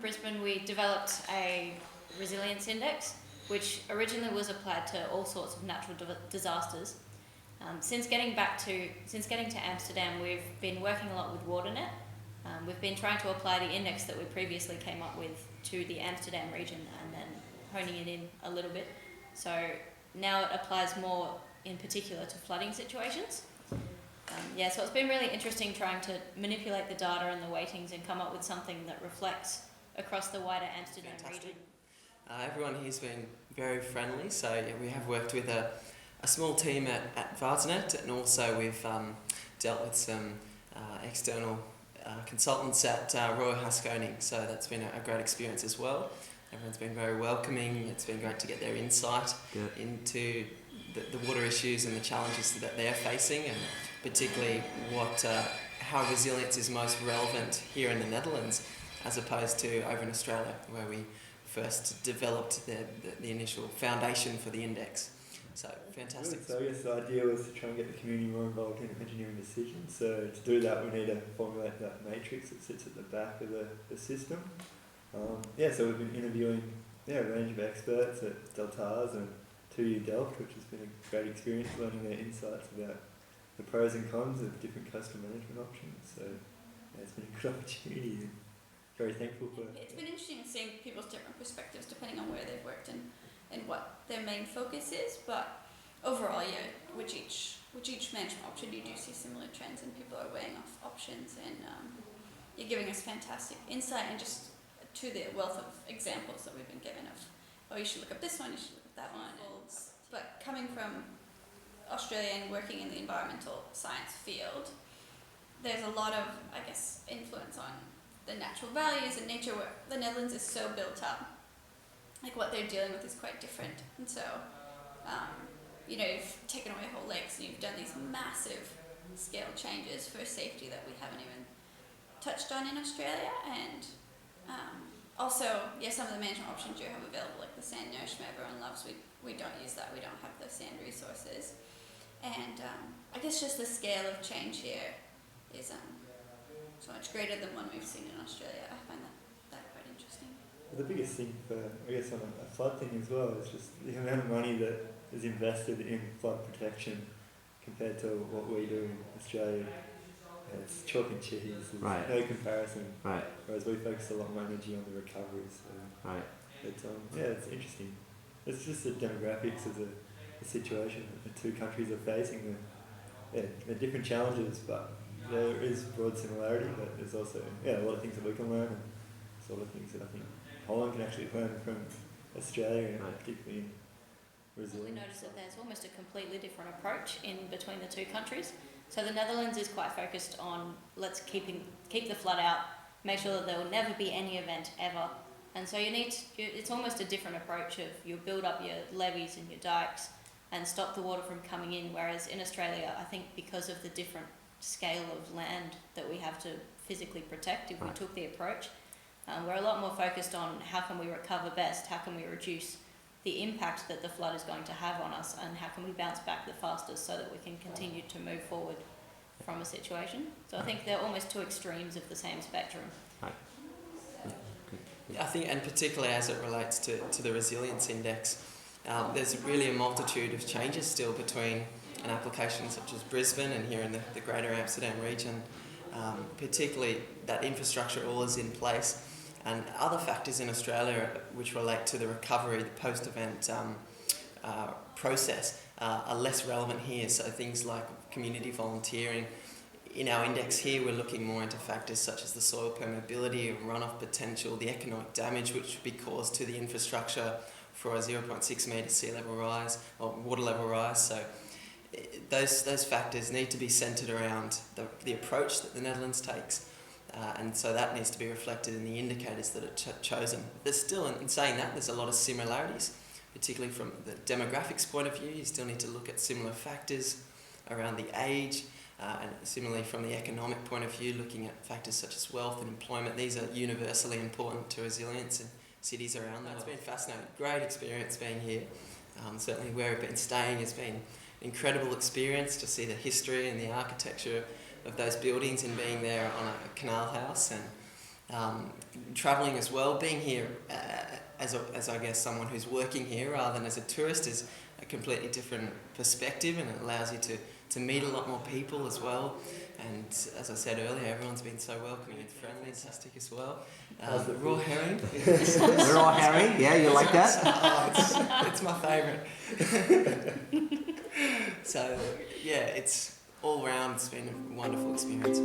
Brisbane, we developed a resilience index, which originally was applied to all sorts of natural disasters. Since getting to Amsterdam, we've been working a lot with WaterNet. We've been trying to apply the index that we previously came up with to the Amsterdam region and then honing it in a little bit. So now it applies more in particular to flooding situations. So it's been really interesting trying to manipulate the data and the weightings and come up with something that reflects across the wider Amsterdam region. Everyone here's been very friendly, so we have worked with a small team at Vaartnet, and also we've dealt with some external consultants at Royal Haskoning, so that's been a great experience as well. Everyone's been very welcoming. It's been great to get their insight into the water issues and the challenges that they're facing, and particularly how resilience is most relevant here in the Netherlands as opposed to over in Australia, where we first developed the initial foundation for the index. So fantastic. Good. So I guess the idea was to try and get the community more involved in engineering decisions. So to do that, we need to formulate that matrix that sits at the back of the system. So we've been interviewing a range of experts at Deltars and 2U Delft, which has been a great experience learning their insights about the pros and cons of different coastal management options. So it's been a good opportunity and very thankful for it. It's been interesting seeing people's different perspectives depending on where they've worked and what their main focus is, but overall, with each management option you do see similar trends and people are weighing off options, and you're giving us fantastic insight and just to the wealth of examples that we've been given of, you should look up this one, you should look at that one. But coming from Australia and working in the environmental science field, there's a lot of, influence on the natural values and nature where the Netherlands is so built up. Like what they're dealing with is quite different. And so, you've taken away whole lakes and you've done these massive scale changes for safety that we haven't even touched on in Australia. And some of the management options you have available, like the sand nourishment everyone loves, we don't use that. We don't have the sand resources. And just the scale of change here is so much greater than one we've seen in Australia. I find that quite interesting. The biggest thing on a flood thing as well is just the amount of money that is invested in flood protection compared to what we do in Australia. It's chalk and cheese. There's no comparison. Right. Whereas we focus a lot more energy on the recovery. So it's interesting. It's just the demographics of the situation that the two countries are facing. They're different challenges, but there is broad similarity. But there's also a lot of things that we can learn, and sort of things that I think Holland can actually learn from Australia, and particularly in resilience. We noticed that there's almost a completely different approach in between the two countries. So the Netherlands is quite focused on let's keep the flood out, make sure that there will never be any event ever. And so it's almost a different approach of you build up your levees and your dikes and stop the water from coming in. Whereas in Australia, I think because of the different scale of land that we have to physically protect, if we took the approach, we're a lot more focused on how can we recover best, how can we reduce the impact that the flood is going to have on us, and how can we bounce back the fastest so that we can continue to move forward from a situation. So I think they're almost two extremes of the same spectrum. I think, and particularly as it relates to the resilience index, there's really a multitude of changes still between an application such as Brisbane and here in the greater Amsterdam region, particularly that infrastructure all is in place. And other factors in Australia which relate to the recovery, the post-event process, are less relevant here. So things like community volunteering. In our index here, we're looking more into factors such as the soil permeability, runoff potential, the economic damage which would be caused to the infrastructure for a 0.6 metre sea level rise or water level rise. So those factors need to be centred around the approach that the Netherlands takes. And so that needs to be reflected in the indicators that are chosen. There's still, in saying that, there's a lot of similarities, particularly from the demographics point of view. You still need to look at similar factors around the age, and similarly from the economic point of view, looking at factors such as wealth and employment. These are universally important to resilience in cities around that. It's been fascinating, great experience being here. Certainly where we've been staying has been an incredible experience to see the history and the architecture of those buildings and being there on a canal house, and travelling as well, being here as I guess someone who's working here rather than as a tourist is a completely different perspective, and it allows you to meet a lot more people as well. And as I said earlier, everyone's been so welcoming and friendly, fantastic as well. Raw herring. The raw herring, yeah, you like that? It's my favourite. So yeah, it's all round, it's been a wonderful experience.